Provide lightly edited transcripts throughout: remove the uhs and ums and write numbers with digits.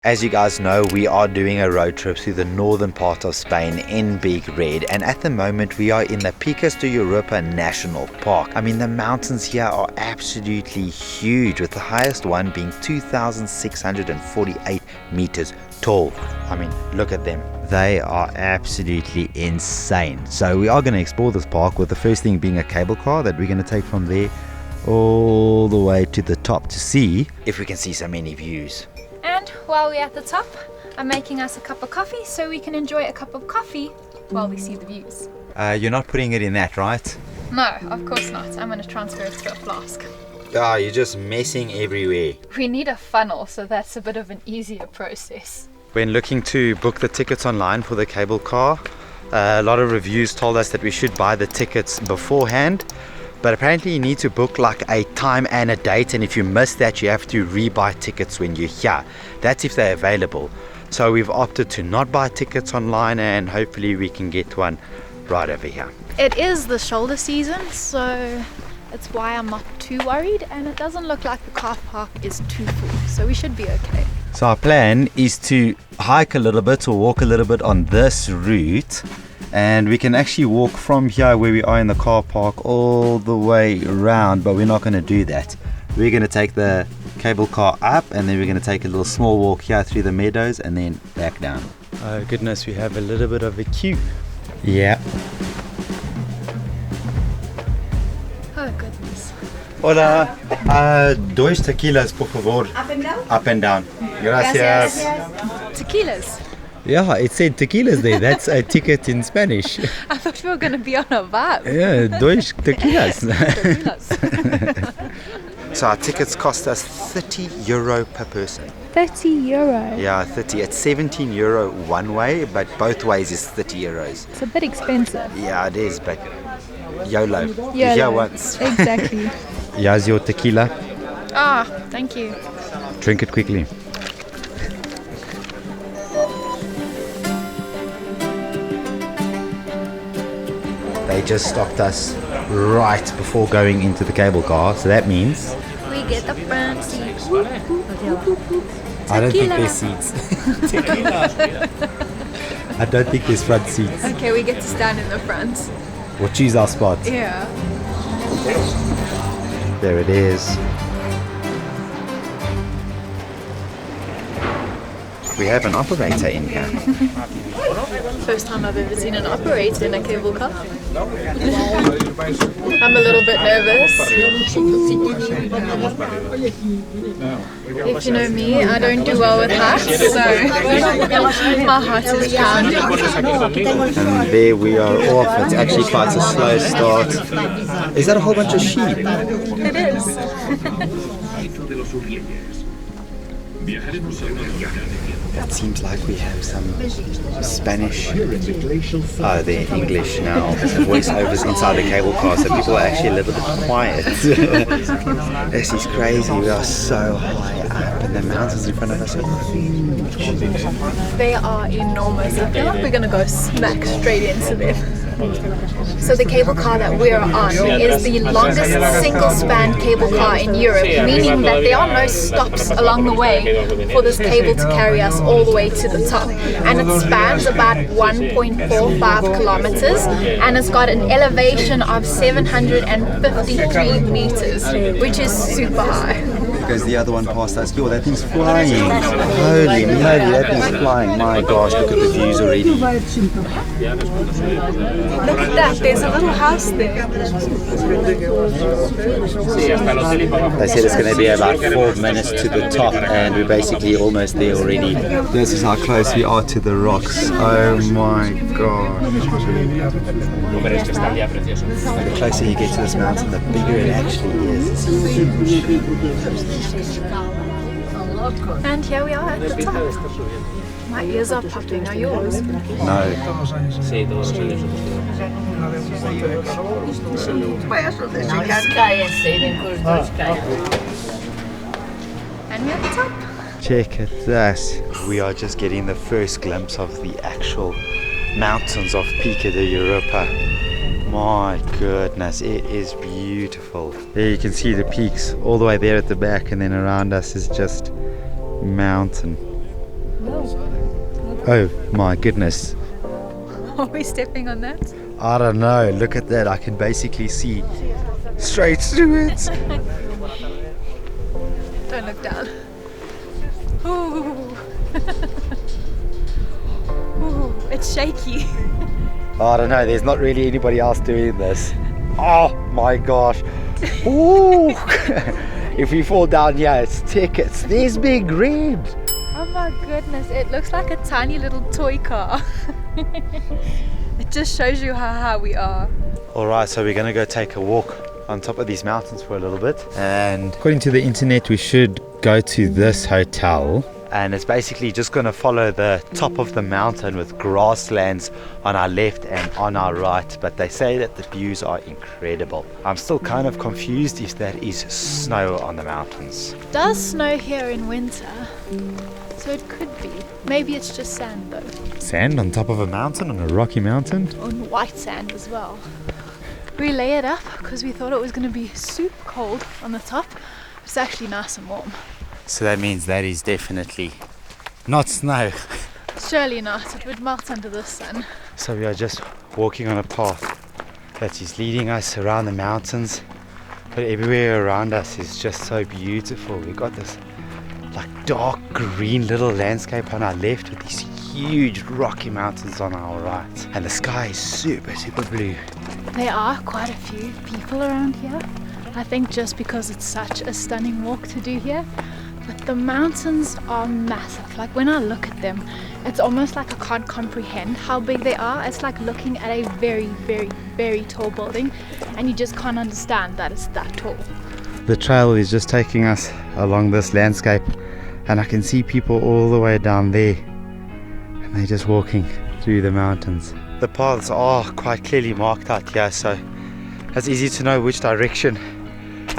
As you guys know, we are doing a road trip through the northern part of Spain in Big Red, and at the moment we are in the Picos de Europa National Park. I mean, the mountains here are absolutely huge, with the highest one being 2,648 meters tall. I mean, look at them. They are absolutely insane. So we are going to explore this park, with the first thing being a cable car that we're going to take from there all the way to the top to see if we can see so many views. And while we're at the top, I'm making us a cup of coffee so we can enjoy a cup of coffee while we see the views. You're not putting it in that, right? No, of course not. I'm going to transfer it to a flask. Ah, you're just messing everywhere. We need a funnel, so that's a bit of an easier process. When looking to book the tickets online for the cable car, a lot of reviews told us that we should buy the tickets beforehand. But apparently you need to book like a time and a date, and if you miss that you have to re-buy tickets when you're here. That's if they're available. So we've opted to not buy tickets online, and hopefully we can get one right over here. It is the shoulder season, so that's why I'm not too worried, and it doesn't look like the car park is too full, so we should be okay. So our plan is to hike a little bit or walk a little bit on this route. And we can actually walk from here where we are in the car park all the way around, but we're not going to do that. We're going to take the cable car up, and then we're going to take a little small walk here through the meadows and then back down. Oh goodness, we have a little bit of a queue. Yeah. Oh goodness. Hola, dos tequilas por favor. Up and down? Up and down. Gracias. Tequilas. Yeah, it said tequilas there. That's a ticket in Spanish. I thought we were going to be on a vibe. Yeah, dos tequilas. Tequilas. So our tickets cost us €30 per person. €30? Yeah, 30. It's €17 one way, but both ways is €30. It's a bit expensive. Yeah, it is, but YOLO. YOLO. You're here once. Exactly. Here's your tequila. Ah, thank you. Drink it quickly. They just stopped us right before going into the cable car, so that means we get the front seats. I don't think there's seats. I don't think there's front seats. Okay, we get to stand in the front. We'll choose our spot. Yeah. There it is. We have an operator in here. First time I've ever seen an operator in a cable car. I'm a little bit nervous. If you know me, I don't do well with heights, so my heart is pounding. And there we are off. It's actually quite a slow start. Is that a whole bunch of sheep? It is. It seems like we have some Spanish. Oh, they're English now. The voiceovers inside the cable car, so people are actually a little bit quiet. This is crazy. We are so high up, and the mountains in front of us are huge. They are enormous. I feel like we're going to go smack straight into them. So the cable car that we're on is the longest single-span cable car in Europe, meaning that there are no stops along the way for this cable to carry us all the way to the top. And it spans about 1.45 kilometers, and it's got an elevation of 753 meters, which is super high. Because the other one passed us. Yo, that thing's flying. Holy moly, that thing's flying. My gosh, look at the views already. Look at that, there's a little house there. They said it's going to be about 4 minutes to the top, and we're basically almost there already. This is how close we are to the rocks. Oh my god. The closer you get to this mountain, the bigger it actually is. It's huge. And here we are at the top. My ears are popping, are yours? No. And we're at the top. Check at this. We are just getting the first glimpse of the actual mountains of Picos de Europa. My goodness, it is beautiful. There you can see the peaks all the way there at the back, and then around us is just mountain. Oh my goodness. Are we stepping on that? I don't know. Look at that. I can basically see straight through it. Don't look down. Ooh. Ooh, it's shaky. I don't know. There's not really anybody else doing this. Oh my gosh. Ooh. If we fall down here, it's tickets. There's Big Red. Oh my goodness, it looks like a tiny little toy car. It just shows you how high we are. Alright, so we're gonna go take a walk on top of these mountains for a little bit. And according to the internet, we should go to this hotel. And it's basically just gonna follow the top of the mountain with grasslands on our left and on our right. But they say that the views are incredible. I'm still kind of confused if that is snow on the mountains. It does snow here in winter, so it could be. Maybe it's just sand though. Sand on top of a mountain, on a rocky mountain? On white sand as well. We lay it up because we thought it was going to be super cold on the top. It's actually nice and warm. So that means that is definitely not snow. Surely not, it would melt under the sun. So we are just walking on a path that is leading us around the mountains. But everywhere around us is just so beautiful. We've got this like dark green little landscape on our left with these huge rocky mountains on our right. And the sky is super, super blue. There are quite a few people around here. I think just because it's such a stunning walk to do here. But the mountains are massive. Like when I look at them, it's almost like I can't comprehend how big they are. It's like looking at a very, very, very tall building and you just can't understand that it's that tall. The trail is just taking us along this landscape and I can see people all the way down there and they're just walking through the mountains. The paths are quite clearly marked out here, so it's easy to know which direction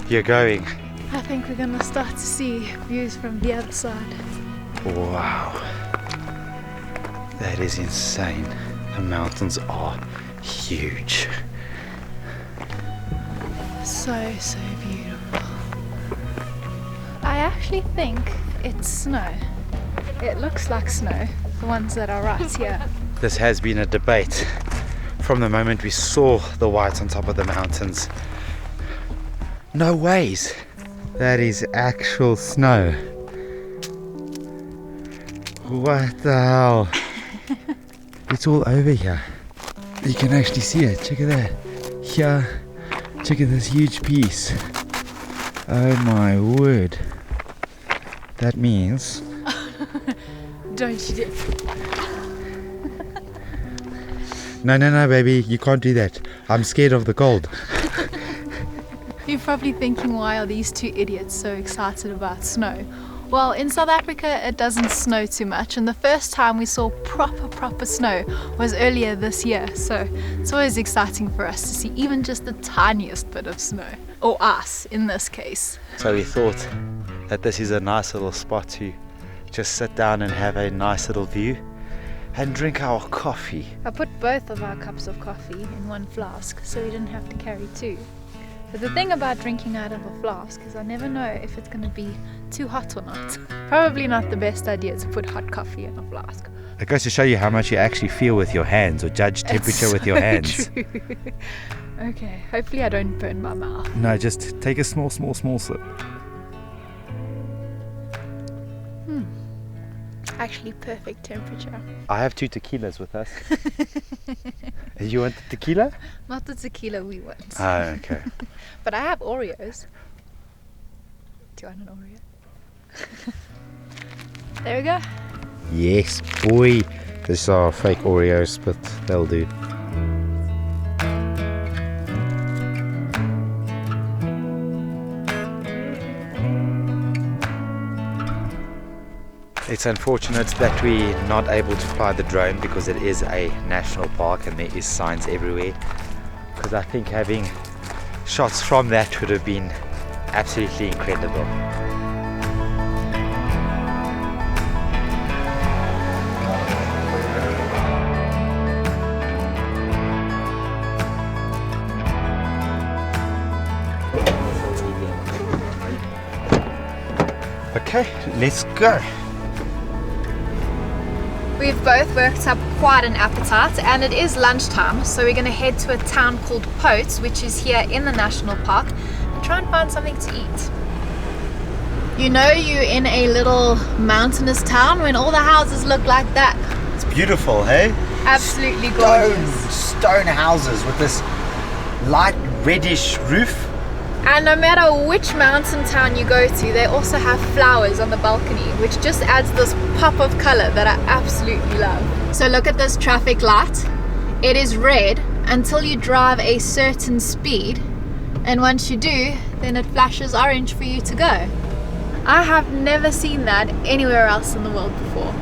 you're going. I think we're gonna start to see views from the other side. Wow, that is insane. The mountains are huge. So, so beautiful. I actually think it's snow. It looks like snow, the ones that are right here. This has been a debate from the moment we saw the white on top of the mountains. No ways. That is actual snow. What the hell? It's all over here. You can actually see it. Check at that. Here. Check at this huge piece. Oh my word. That means... Don't you dare. No, baby. You can't do that. I'm scared of the cold. You're probably thinking, why are these two idiots so excited about snow? Well, in South Africa it doesn't snow too much, and the first time we saw proper snow was earlier this year, so it's always exciting for us to see even just the tiniest bit of snow, or us in this case. So we thought that this is a nice little spot to just sit down and have a nice little view and drink our coffee. I put both of our cups of coffee in one flask so we didn't have to carry two. But the thing about drinking out of a flask is I never know if it's going to be too hot or not. Probably not the best idea to put hot coffee in a flask. It goes to show you how much you actually feel with your hands, or judge temperature with your hands. True. Okay, hopefully I don't burn my mouth. No, just take a small sip. Actually perfect temperature. I have 2 tequilas with us. You want the tequila? Not the tequila we want. Oh, okay. But I have Oreos. Do you want an Oreo? There we go. Yes, boy. These are fake Oreos, but they'll do. It's unfortunate that we're not able to fly the drone because it is a national park and there is signs everywhere. Because I think having shots from that would have been absolutely incredible. Okay, let's go. We've both worked up quite an appetite and it is lunchtime, so we're going to head to a town called Picos, which is here in the national park, and try and find something to eat. You know you're in a little mountainous town when all the houses look like that. It's beautiful, hey? Absolutely gorgeous. Stone houses with this light reddish roof. And no matter which mountain town you go to, they also have flowers on the balcony, which just adds this pop of color that I absolutely love. So look at this traffic light. It is red until you drive a certain speed, and once you do, then it flashes orange for you to go. I have never seen that anywhere else in the world before.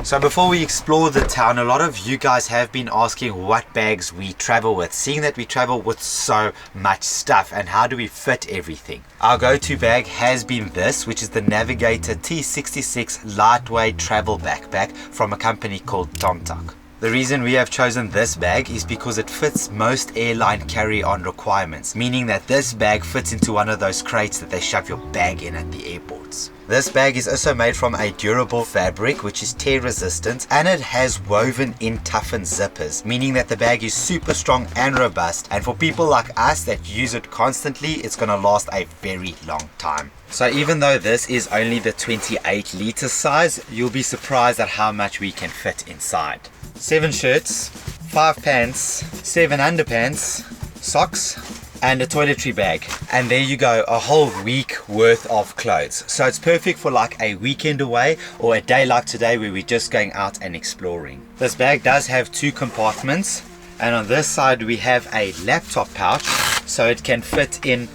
So before we explore the town, a lot of you guys have been asking what bags we travel with, seeing that we travel with so much stuff, and how do we fit everything. Our go-to bag has been this, which is the Navigator T66 lightweight travel backpack from a company called TomTok. The reason we have chosen this bag is because it fits most airline carry-on requirements, meaning that this bag fits into one of those crates that they shove your bag in at the airports. This bag is also made from a durable fabric which is tear resistant, and it has woven in toughened zippers, meaning that the bag is super strong and robust, and for people like us that use it constantly, it's going to last a very long time. So even though this is only the 28 litre size, you'll be surprised at how much we can fit inside. 7 shirts, 5 pants, 7 underpants, socks, and a toiletry bag, and there you go, a whole week worth of clothes. So it's perfect for like a weekend away or a day like today where we're just going out and exploring. This bag does have 2 compartments, and on this side we have a laptop pouch, so it can fit in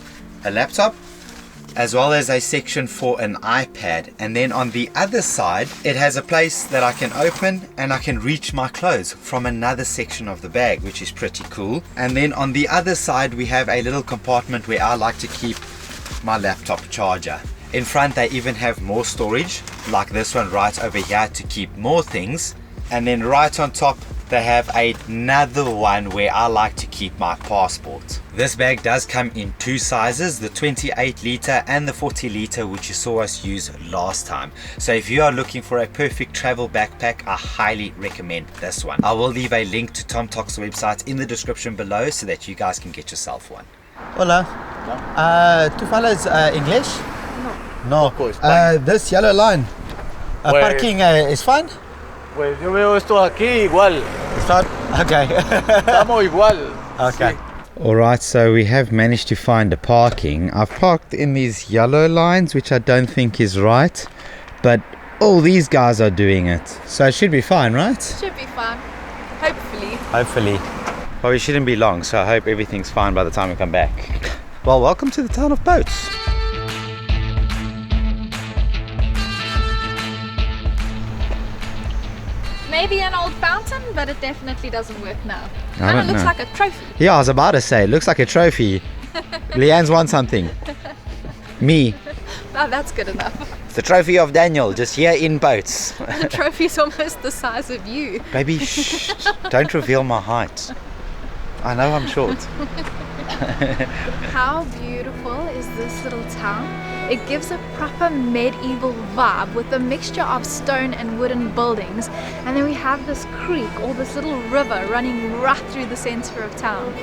a laptop as well as a section for an iPad, and then on the other side it has a place that I can open and I can reach my clothes from another section of the bag, which is pretty cool. And then on the other side we have a little compartment where I like to keep my laptop charger. In front they even have more storage, like this one right over here, to keep more things, and then right on top they have another one where I like to keep my passport. This bag does come in 2 sizes, the 28 litre and the 40 litre, which you saw us use last time. So if you are looking for a perfect travel backpack, I highly recommend this one. I will leave a link to TomTok's website in the description below so that you guys can get yourself one. Hola. Tu falas English? No. Of course. This yellow line. Where- Parking is fine? Pues yo veo esto aquí igual. It's fine? Okay. Estamos igual. Okay. Sí. Alright, so we have managed to find a parking. I've parked in these yellow lines, which I don't think is right, but all these guys are doing it, so it should be fine, right? Should be fun, hopefully. Hopefully. Well, we shouldn't be long, so I hope everything's fine by the time we come back. Well, welcome to the town of Boats. Maybe an old fountain, but it definitely doesn't work now. I And don't it looks know. like a trophy. Yeah, I was about to say, it looks like a trophy. Leanne's won something. Me. Oh, that's good enough. It's the trophy of Daniel, just here in Boats. The trophy's almost the size of you. Baby, shh, don't reveal my height. I know I'm short. How beautiful is this little town? It gives a proper medieval vibe with a mixture of stone and wooden buildings, and then we have this creek or this little river running right through the center of town.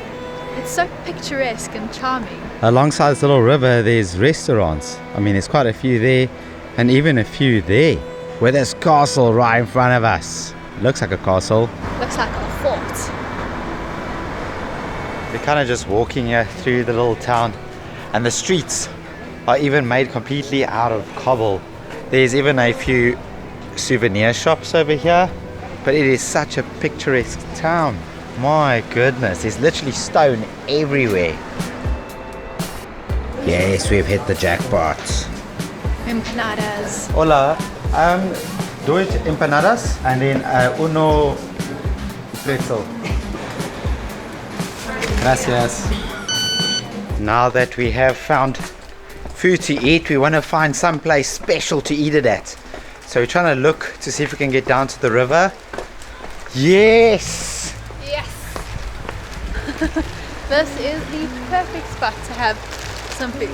It's so picturesque and charming. Alongside this little river, there's restaurants. I mean, there's quite a few there, and even a few there. With this castle right in front of us. Looks like a castle. Looks like a fort. We're kind of just walking here through the little town, and the streets are even made completely out of cobble. There's even a few souvenir shops over here, but it is such a picturesque town. My goodness, there's literally stone everywhere. Yes, we've hit the jackpot. Empanadas. Hola. Dos empanadas and then uno pretzel. Gracias. Now that we have found food to eat, we want to find some place special to eat it at. So we're trying to look to see if we can get down to the river. Yes! Yes! This is the perfect spot to have some food.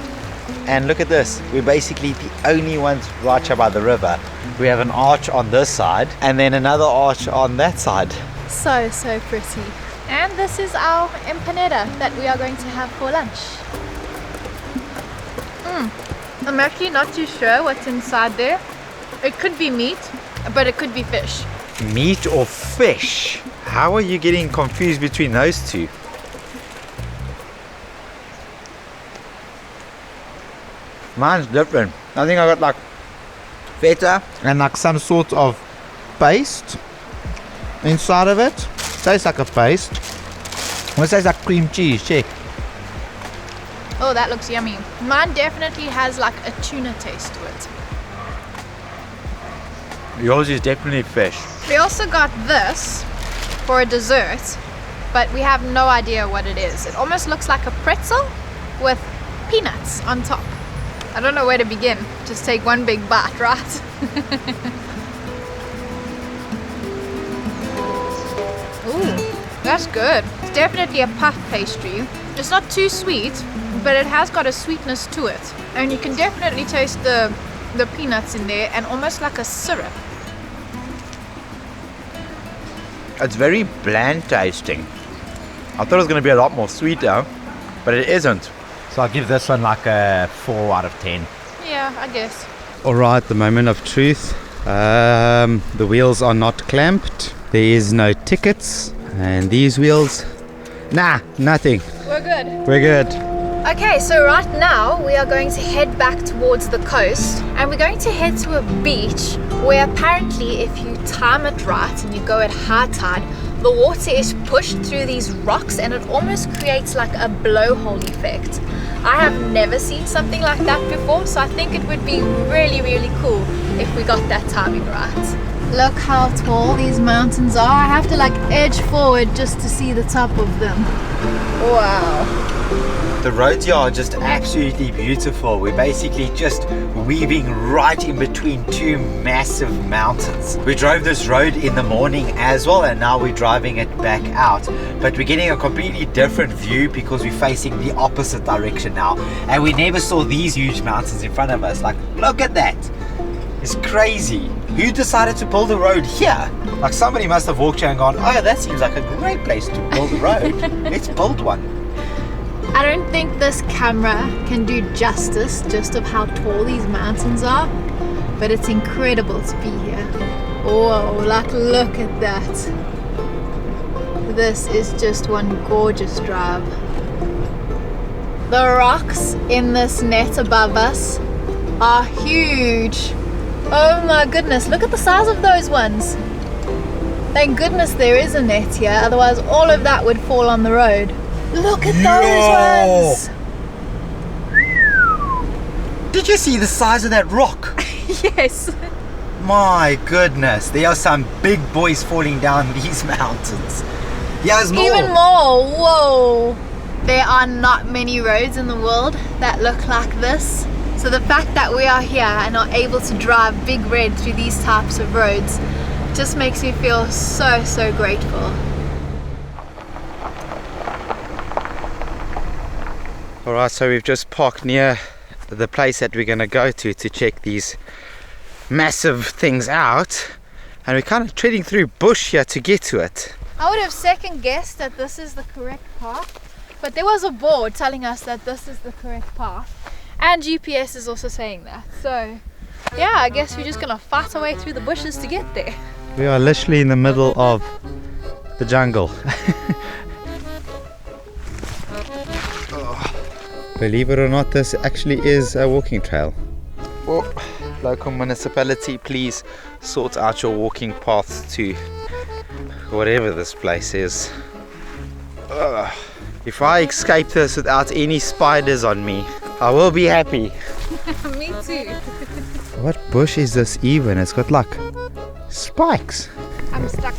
And look at this, we're basically the only ones right here by the river. We have an arch on this side and then another arch on that side. So pretty. And this is our empanada that we are going to have for lunch. I'm actually not too sure what's inside there. It could be meat, but it could be fish. Meat or fish? How are you getting confused between those two? Mine's different. I think I got like feta and like some sort of paste inside of it. Tastes like a paste. It tastes like cream cheese. Check. Oh, that looks yummy. Mine definitely has like a tuna taste to it. Yours is definitely fish. We also got this for a dessert, but we have no idea what it is. It almost looks like a pretzel with peanuts on top. I don't know where to begin. Just take one big bite, right? Ooh, that's good. It's definitely a puff pastry. It's not too sweet, but it has got a sweetness to it. And you can definitely taste the peanuts in there and almost like a syrup. It's very bland tasting. I thought it was going to be a lot more sweeter, but it isn't. So I'll give this one like a 4 out of 10. Yeah, I guess. Alright, the moment of truth. The wheels are not clamped. There is no tickets. And these wheels, nah, nothing. We're good. We're good. Okay, so right now we are going to head back towards the coast and we're going to head to a beach where apparently if you time it right and you go at high tide, the water is pushed through these rocks and it almost creates like a blowhole effect. I have never seen something like that before, so I think it would be really, really cool if we got that timing right. Look how tall these mountains are. I have to like edge forward just to see the top of them. Wow. The roads here are just absolutely beautiful. We're basically just weaving right in between two massive mountains. We drove this road in the morning as well and now we're driving it back out. But we're getting a completely different view because we're facing the opposite direction now. And we never saw these huge mountains in front of us. Like, look at that. It's crazy. Who decided to build a road here? Like somebody must have walked here and gone, oh, that seems like a great place to build a road. Let's build one. I don't think this camera can do justice just of how tall these mountains are, but it's incredible to be here. Whoa, like look at that. This is just one gorgeous drive. The rocks in this net above us are huge. Oh my goodness, look at the size of those ones. Thank goodness there is a net here, otherwise all of that would fall on the road. Look at those ones! Did you see the size of that rock? Yes. My goodness, there are some big boys falling down these mountains. There's more. Even more, whoa. There are not many roads in the world that look like this. So the fact that we are here and are able to drive Big Red through these types of roads just makes me feel so, so grateful. Alright, so we've just parked near the place that we're going to go to check these massive things out. And we're kind of treading through bush here to get to it. I would have second guessed that this is the correct path, but there was a board telling us that this is the correct path. And GPS is also saying that. So yeah, I guess we're just going to fight our way through the bushes to get there. We are literally in the middle of the jungle. Believe it or not, this actually is a walking trail. Well, local municipality, please sort out your walking paths to whatever this place is. If I escape this without any spiders on me, I will be happy. Me too. What bush is this even? It's got like spikes. I'm stuck.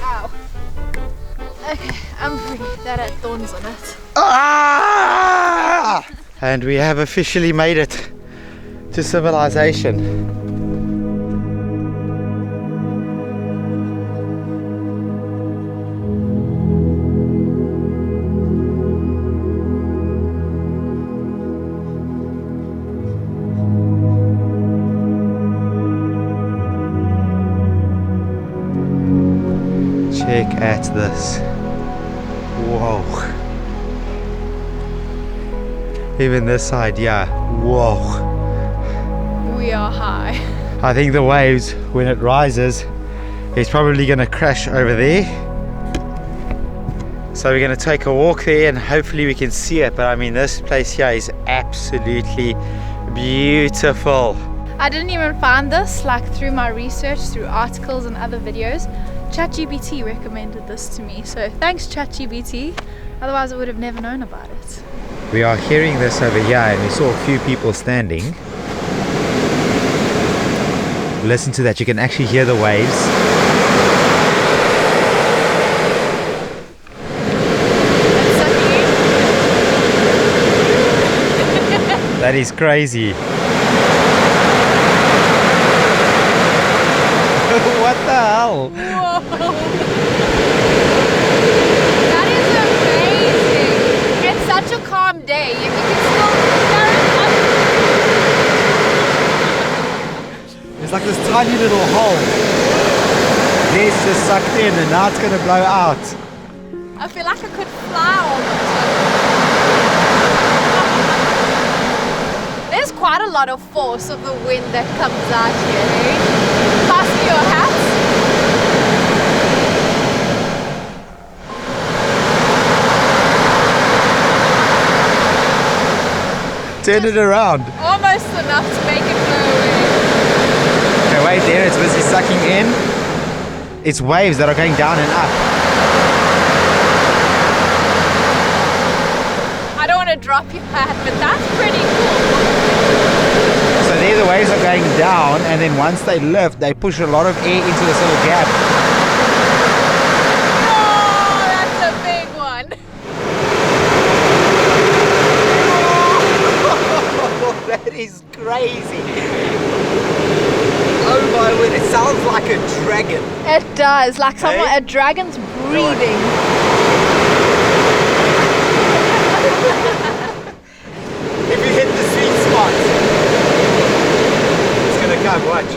Ow. Okay, I'm free. That had thorns on it. Ah! And we have officially made it to civilization. Check at this. Whoa. Even this side, yeah. Whoa. We are high. I think the waves, when it rises, it's probably going to crash over there. So we're going to take a walk there and hopefully we can see it. But I mean, this place here is absolutely beautiful. I didn't even find this like through my research, through articles and other videos. ChatGPT recommended this to me. So thanks ChatGPT. Otherwise I would have never known about it. We are hearing this over here and we saw a few people standing. Listen to that, you can actually hear the waves. That is crazy. What the hell? Whoa. That is amazing. It's such a calm day. You can still It's like this tiny little hole. This just sucked in and now it's going to blow out. I feel like I could fly almost. There's quite a lot of force of the wind that comes out here, eh? Pass me your hats. Turn it around. Almost enough to make it blow away. Okay, wait there, it's busy sucking in. It's waves that are going down and up. I don't want to drop your hat, but that's pretty cool. So there the waves are going down and then once they lift, they push a lot of air into this little gap. Oh, that's a big one. That is crazy. Oh my word, it sounds like a dragon. It does, like someone, Hey? a dragon's breathing. If you hit the sweet spot, it's gonna come, watch.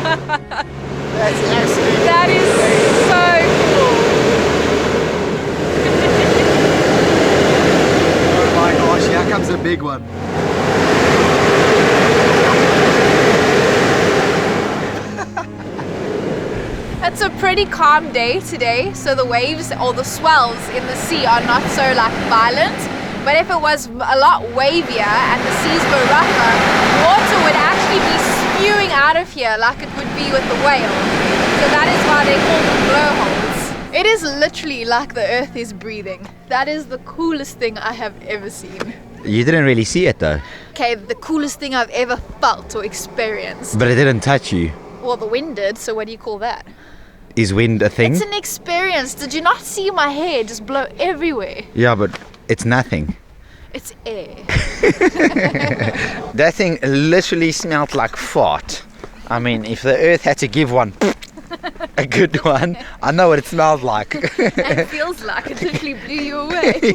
That's absolutely That is so cool. Oh my gosh, here comes a big one. It's a pretty calm day today, so the waves or the swells in the sea are not so like violent. But if it was a lot wavier and the seas were rougher, water would actually be spewing out of here like it would be with the whale. So that is why they call them blowholes. It is literally like the earth is breathing. That is the coolest thing I have ever seen. You didn't really see it though. Okay, the coolest thing I've ever felt or experienced. But it didn't touch you. Well, the wind did, so what do you call that? Is wind a thing? It's an experience. Did you not see my hair just blow everywhere? Yeah, but it's nothing. It's air. That thing literally smelled like fart. I mean, if the earth had to give one a good one, I know what it smelled like. It feels like it literally blew you away.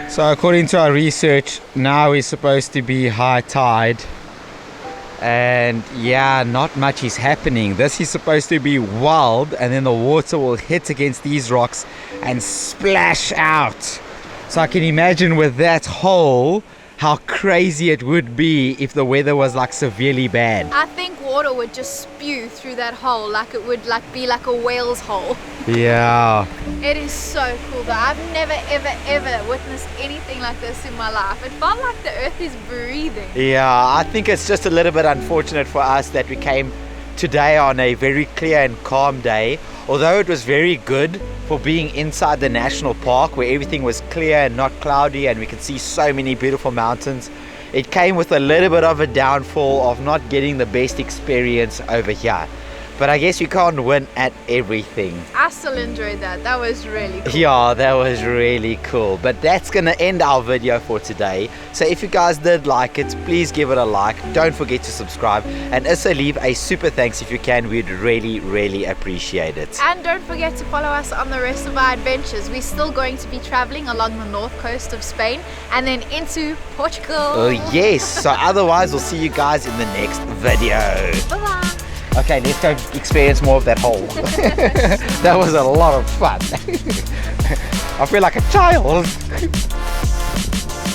So according to our research, now is supposed to be high tide. And yeah, not much is happening. This is supposed to be wild and then the water will hit against these rocks and splash out. So I can imagine with that hole how crazy it would be if the weather was like severely bad. I think water would just spew through that hole like it would like be like a whale's hole. Yeah. It is so cool though. I've never ever witnessed anything like this in my life. It felt like the earth is breathing. Yeah, I think it's just a little bit unfortunate for us that we came today on a very clear and calm day. Although it was very good for being inside the national park where everything was clear and not cloudy and we could see so many beautiful mountains, it came with a little bit of a downfall of not getting the best experience over here. But I guess you can't win at everything. I still enjoyed that. That was really cool. Yeah, that was really cool. But that's gonna end our video for today. So if you guys did like it, please give it a like. Don't forget to subscribe, and also leave a super thanks if you can. We'd really appreciate it. And don't forget to follow us on the rest of our adventures. We're still going to be traveling along the north coast of Spain and then into Portugal. Oh yes. So otherwise, we'll see you guys in the next video. Bye-bye. Okay, let's go experience more of that hole. That was a lot of fun. I feel like a child.